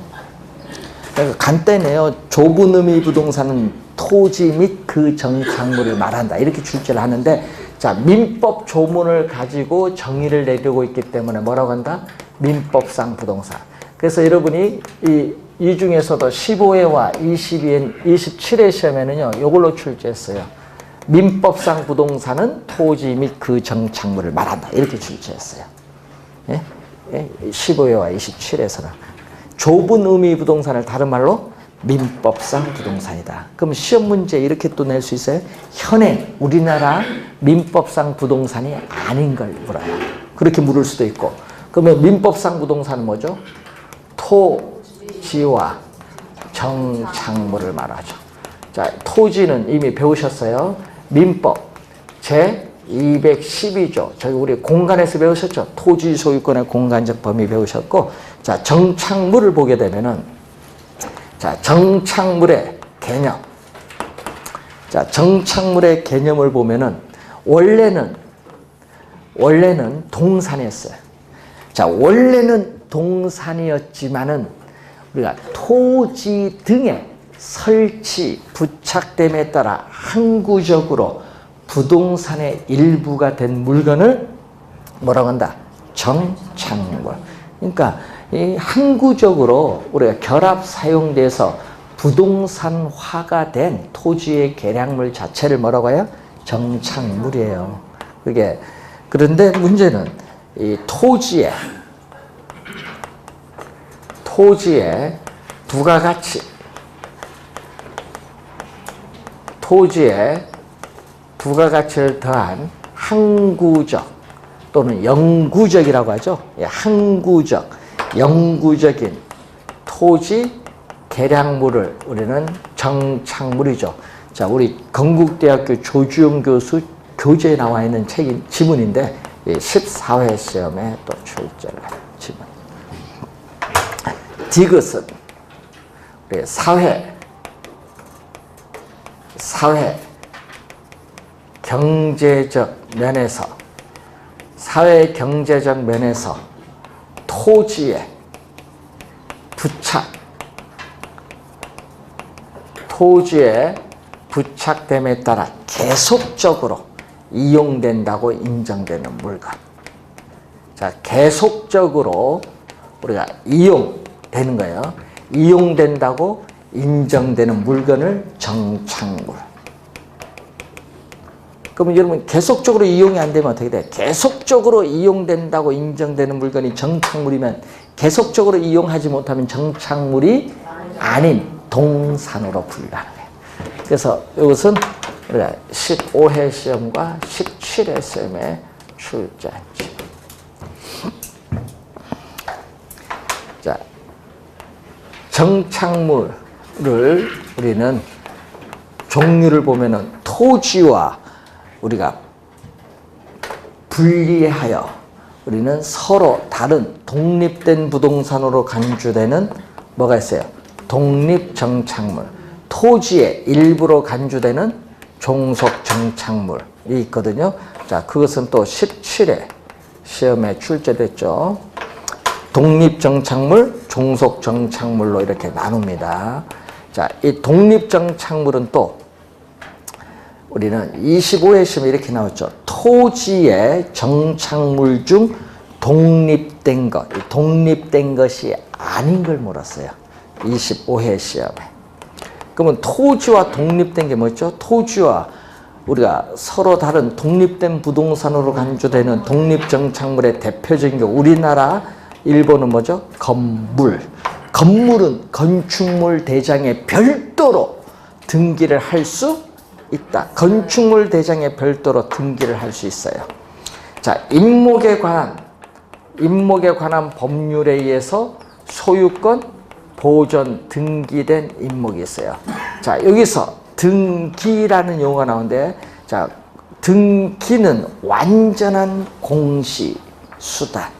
그러니까 간단해요. 좁은 의미 부동산은 토지 및 그 정착물을 말한다. 이렇게 출제를 하는데, 자, 민법 조문을 가지고 정의를 내리고 있기 때문에 뭐라고 한다? 민법상 부동산. 그래서 여러분이 이 이 중에서도 15회와 27회 시험에는요, 요걸로 출제했어요. 민법상 부동산은 토지 및 그 정착물을 말한다. 이렇게 출제했어요. 예? 15회와 27회에서는. 좁은 의미 부동산을 다른 말로 민법상 부동산이다. 그럼 시험 문제 이렇게 또 낼 수 있어요? 현행 우리나라 민법상 부동산이 아닌 걸 물어요. 그렇게 물을 수도 있고. 그러면 민법상 부동산은 뭐죠? 토지와 정착물을 말하죠. 자, 토지는 이미 배우셨어요. 민법 제 212조. 저희 우리 공간에서 배우셨죠? 토지 소유권의 공간적 범위 배우셨고, 자, 정착물을 보게 되면은, 자, 정착물의 개념. 자, 정착물의 개념을 보면은, 원래는 동산이었어요. 자, 원래는 동산이었지만은, 우리가 토지 등의 설치, 부착됨에 따라 항구적으로 부동산의 일부가 된 물건을 뭐라고 한다? 정착물. 그러니까 이 항구적으로 우리가 결합 사용돼서 부동산화가 된 토지의 계량물 자체를 뭐라고 해요? 정착물이에요. 그게 그런데 문제는 이 토지에 부가가치, 토지에 부가가치를 더한 항구적 또는 영구적이라고 하죠. 항구적, 영구적인 토지 계량물을 우리는 정착물이죠. 자, 우리 건국대학교 조주영 교수 교재에 나와 있는 책인 지문인데 14회 시험에 또 출제를 해요. 지문. 디귿은 우리 사회 경제적 면에서 토지의 부착됨에 따라 계속적으로 이용된다고 인정되는 물건. 자, 계속적으로 우리가 이용되는 거예요. 이용된다고 인정되는 물건을 정착물. 그러면 여러분 계속적으로 이용이 안 되면 어떻게 돼? 계속적으로 이용된다고 인정되는 물건이 정착물이면 계속적으로 이용하지 못하면 정착물이 아닌 동산으로 분류하는 거예요. 그래서 이것은 우리가 15회 시험과 17회 시험에 출제했죠. 자, 정착물을 우리는 종류를 보면은 토지와 우리가 분리하여 우리는 서로 다른 독립된 부동산으로 간주되는 뭐가 있어요? 독립정착물. 토지의 일부로 간주되는 종속정착물이 있거든요. 자, 그것은 또 17회 시험에 출제됐죠. 독립정착물, 종속정착물로 이렇게 나눕니다. 자, 이 독립정착물은 또 우리는 25회 시험에 이렇게 나왔죠. 토지의 정착물 중 독립된 것, 독립된 것이 아닌 걸 물었어요. 25회 시험에. 그러면 토지와 독립된 게 뭐죠? 토지와 우리가 서로 다른 독립된 부동산으로 간주되는 독립정착물의 대표적인 게 우리나라, 일본은 뭐죠? 건물. 건물은 건축물 대장에 별도로 등기를 할 수 있다. 건축물 대장에 별도로 등기를 할 수 있어요. 자, 임목에 관한 법률에 의해서 소유권 보존 등기된 임목이 있어요. 자, 여기서 등기라는 용어가 나오는데, 자, 등기는 완전한 공시 수단.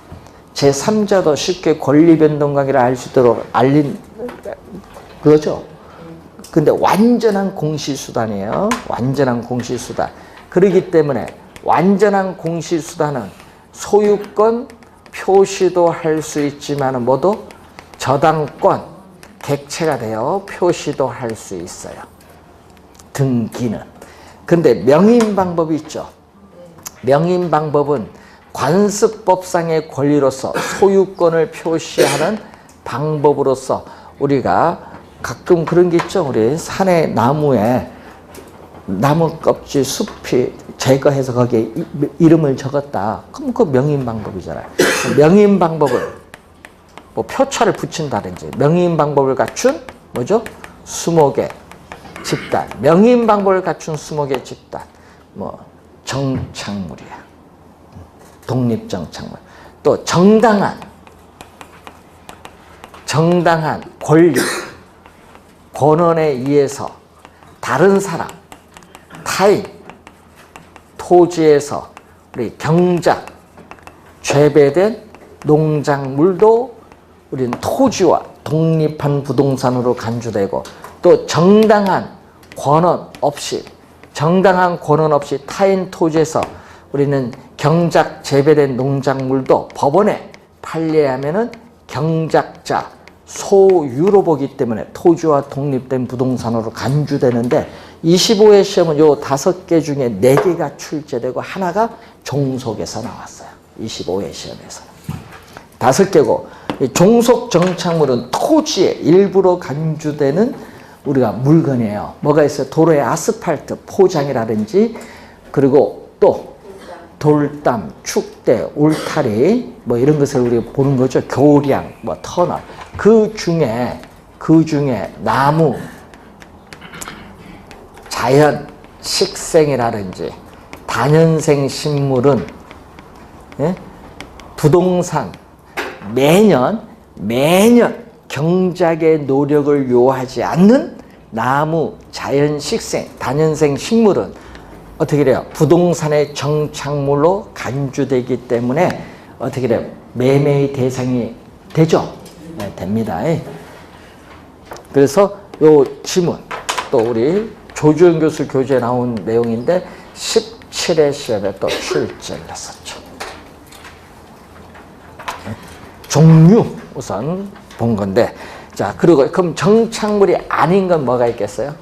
제3자도 쉽게 권리 변동 관계를 알 수 있도록 알린 그거죠. 근데 완전한 공시수단이에요. 완전한 공시수단. 그렇기 때문에 완전한 공시수단은 소유권 표시도 할 수 있지만 모두 저당권 객체가 되어 표시도 할 수 있어요. 등기는. 근데 명인 방법이 있죠. 명인 방법은 관습법상의 권리로서 소유권을 표시하는 방법으로서 우리가 가끔 그런 게 있죠. 우리 산에 나무에 나무 껍질 숲이 제거해서 거기에 이름을 적었다. 그럼 그 명인 방법이잖아요. 명인 방법을 뭐 표차를 붙인다든지 명인 방법을 갖춘 뭐죠? 수목의 집단. 명인 방법을 갖춘 수목의 집단. 뭐 정착물이야. 독립정착물. 또 정당한 권리, 권한에 의해서 다른 사람, 타인, 토지에서 우리 경작, 재배된 농작물도 우리는 토지와 독립한 부동산으로 간주되고 또 정당한 권한 없이 타인 토지에서 우리는 경작, 재배된 농작물도 법원에 판례하면은 경작자, 소유로 보기 때문에 토지와 독립된 부동산으로 간주되는데 25회 시험은 요 5개 중에 4개가 출제되고 하나가 종속에서 나왔어요. 25회 시험에서는. 5개고 종속 정착물은 토지의 일부로 간주되는 우리가 물건이에요. 뭐가 있어요? 도로의 아스팔트 포장이라든지 그리고 또 돌담, 축대, 울타리 뭐 이런 것을 우리가 보는 거죠. 교량, 뭐 터널. 그 중에 나무, 자연, 식생이라든지 다년생 식물은 부동산 매년 경작의 노력을 요하지 않는 나무, 자연, 식생, 다년생 식물은 어떻게 돼요? 부동산의 정착물로 간주되기 때문에 어떻게 돼요? 매매의 대상이 되죠? 네, 됩니다. 그래서 요 지문 또 우리 조주현 교수 교재에 나온 내용인데 17회 시험에 또 출제를 했었죠. 종류 우선 본 건데 자 그리고 그럼 정착물이 아닌 건 뭐가 있겠어요?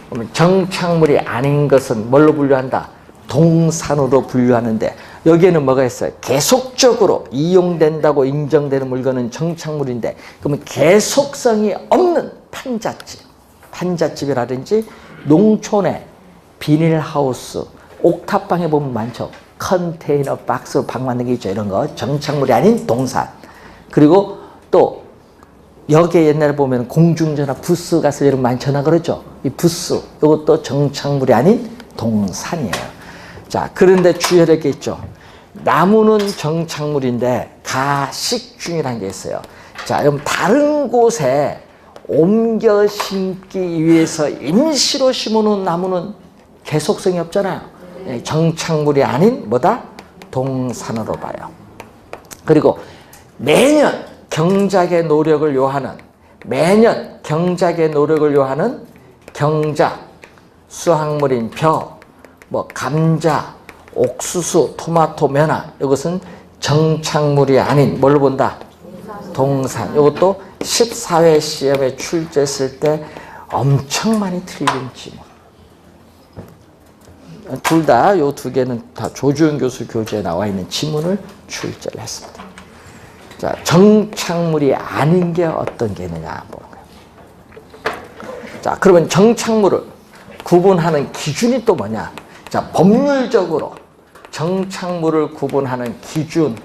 그러면 정착물이 아닌 것은 뭘로 분류한다? 동산으로 분류하는데 여기에는 뭐가 있어요? 계속적으로 이용된다고 인정되는 물건은 정착물인데 그러면 계속성이 없는 판잣집이라든지 농촌의 비닐하우스, 옥탑방에 보면 많죠. 컨테이너 박스로 방 만든 게 있죠. 이런 거 정착물이 아닌 동산. 그리고 또 여기에 옛날에 보면 공중전화 부스 가서 여러분 많이 전화 그러죠. 이 부스 이것도 정착물이 아닌 동산이에요. 자 그런데 주의할 게 있죠. 나무는 정착물인데 가식중이라는 게 있어요. 자 그럼 다른 곳에 옮겨 심기 위해서 임시로 심어놓은 나무는 계속성이 없잖아요. 정착물이 아닌 뭐다? 동산으로 봐요. 그리고 매년 경작의 노력을 요하는 경작, 수확물인 벼, 뭐 감자, 옥수수, 토마토, 면화 이것은 정착물이 아닌 뭘로 본다? 동산. 이것도 14회 시험에 출제했을 때 엄청 많이 틀린 지문. 둘 다 요 2개는 다 조주현 교수 교재에 나와 있는 지문을 출제를 했습니다. 자, 정착물이 아닌 게 어떤 게 있느냐 보는 거예요. 자, 그러면 정착물을 구분하는 기준이 또 뭐냐? 자, 법률적으로 정착물을 구분하는 기준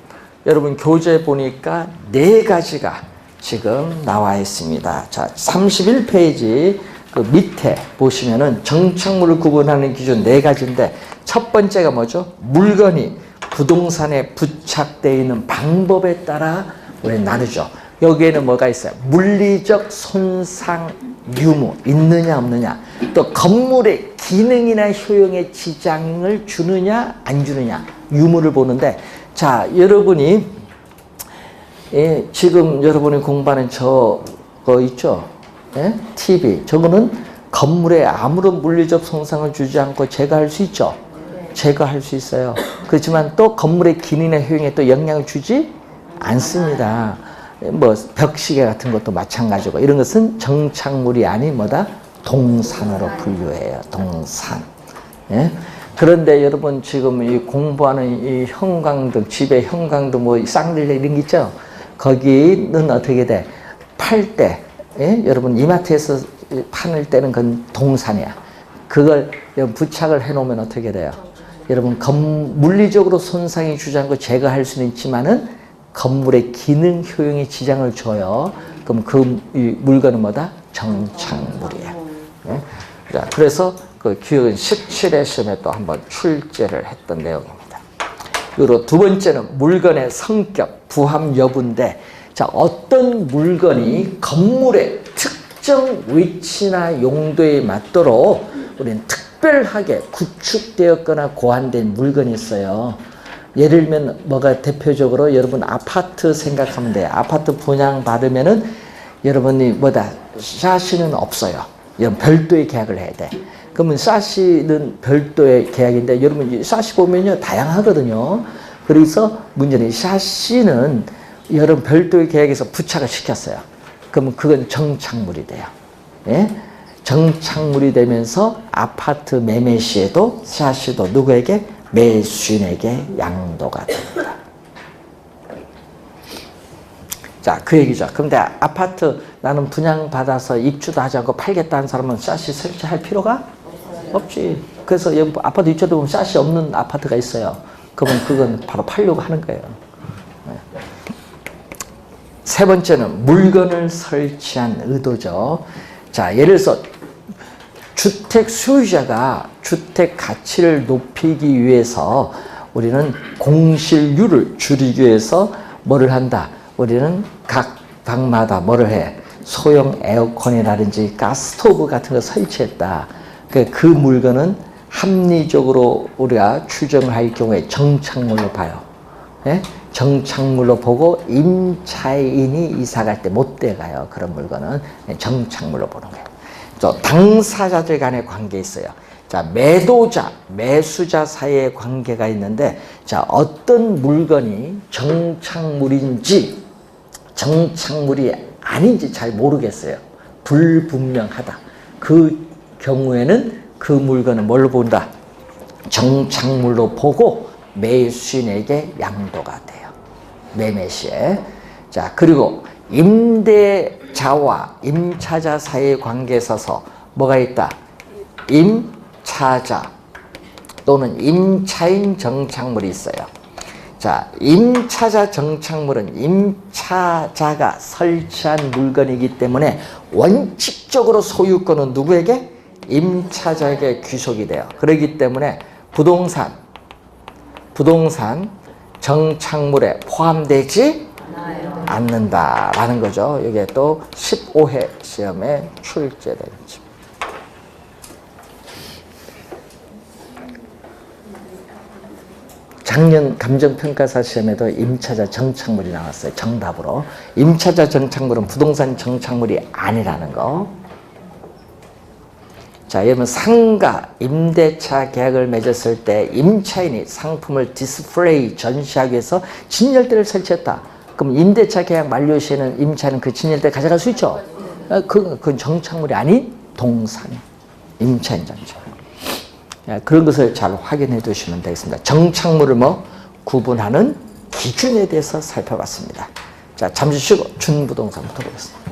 여러분 교재 보니까 4가지가 지금 나와 있습니다. 자, 31페이지 그 밑에 보시면은 정착물을 구분하는 기준 4가지인데 첫 번째가 뭐죠? 물건이 부동산에 부착되어 있는 방법에 따라 우리 나누죠. 여기에는 뭐가 있어요? 물리적 손상 유무 있느냐 없느냐, 또 건물의 기능이나 효용에 지장을 주느냐 안 주느냐 유무를 보는데, 자 여러분이 지금 여러분이 공부하는 저거 있죠? TV 저거는 건물에 아무런 물리적 손상을 주지 않고 제거할 수 있죠? 제거할 수 있어요. 그렇지만 또 건물의 기능이나 효용에 또 영향을 주지 않습니다. 뭐 벽시계 같은 것도 마찬가지고, 이런 것은 정착물이 아닌 뭐다? 동산으로 분류해요. 동산. 그런데 여러분 지금 이 공부하는 이 형광등, 집에 형광등 뭐 쌍들레 이런 게 있죠? 거기는 어떻게 돼? 팔 때 예? 여러분 이마트에서 파는 때는 그건 동산이야. 그걸 부착을 해놓으면 어떻게 돼요? 여러분 물리적으로 손상이 주장고 제거할 수는 있지만은 건물의 기능 효용에 지장을 줘요. 그럼 그 물건은 뭐다? 정착물이에요. 예? 자, 그래서 그 기억은 17회 시험에 또 한번 출제를 했던 내용입니다. 그리고 두 번째는 물건의 성격, 부합 여부인데, 자, 어떤 물건이 건물의 특정 위치나 용도에 맞도록 우리는 특별하게 구축되었거나 고안된 물건이 있어요. 예를 들면 뭐가 대표적으로 여러분 아파트 생각하면 돼요. 아파트 분양 받으면은 여러분이 뭐다? 샤시는 없어요. 여러분 별도의 계약을 해야 돼. 그러면 샤시는 별도의 계약인데 여러분 샤시 보면요 다양하거든요. 그래서 문제는 샤시는 여러분 별도의 계약에서 부착을 시켰어요. 그러면 그건 정착물이 돼요. 예? 정착물이 되면서 아파트 매매 시에도 샤시도 누구에게? 매수인에게 양도가 됩니다. 자, 그 얘기죠. 그런데 아파트 나는 분양받아서 입주도 하지 않고 팔겠다는 사람은 샤시 설치할 필요가 없지. 그래서 여기 아파트 입주도 보면 샤시 없는 아파트가 있어요. 그러면 그건 바로 팔려고 하는 거예요. 세 번째는 물건을 설치한 의도죠. 자, 예를 들어서 주택 소유자가 주택 가치를 높이기 위해서 우리는 공실률을 줄이기 위해서 뭐를 한다? 우리는 각 방마다 뭐를 해? 소형 에어컨이라든지 가스토브 같은 거 설치했다. 그 물건은 합리적으로 우리가 추정을 할 경우에 정착물로 봐요. 예? 정착물로 보고 임차인이 이사 갈 때 못 돼가요. 그런 물건은 정착물로 보는 거예요. 또 당사자들 간의 관계 있어요. 자, 매도자, 매수자 사이의 관계가 있는데, 자, 어떤 물건이 정착물인지 정착물이 아닌지 잘 모르겠어요. 불분명하다. 그 경우에는 그 물건은 뭘로 본다? 정착물로 보고 매수인에게 양도가 돼요. 매매 시에. 자, 그리고 임대자와 임차자 사이의 관계에 있어서 뭐가 있다? 임차자 또는 임차인 정착물이 있어요. 자, 임차자 정착물은 임차자가 설치한 물건이기 때문에 원칙적으로 소유권은 누구에게? 임차자에게 귀속이 돼요. 그렇기 때문에 부동산 정착물에 포함되지 않는다라는 거죠. 이게 또 15회 시험에 출제되죠. 작년 감정평가사 시험에도 임차자 정착물이 나왔어요. 정답으로. 임차자 정착물은 부동산 정착물이 아니라는 거. 자, 여러분 상가, 임대차 계약을 맺었을 때 임차인이 상품을 디스플레이, 전시하기 위해서 진열대를 설치했다. 그럼 임대차 계약 만료 시에는 임차인은 그 진열대 가져갈 수 있죠? 그건 정착물이 아닌 동산, 임차인 정착물. 그런 것을 잘 확인해 두시면 되겠습니다. 정착물을 구분하는 기준에 대해서 살펴봤습니다. 자, 잠시 쉬고 준부동산부터 보겠습니다.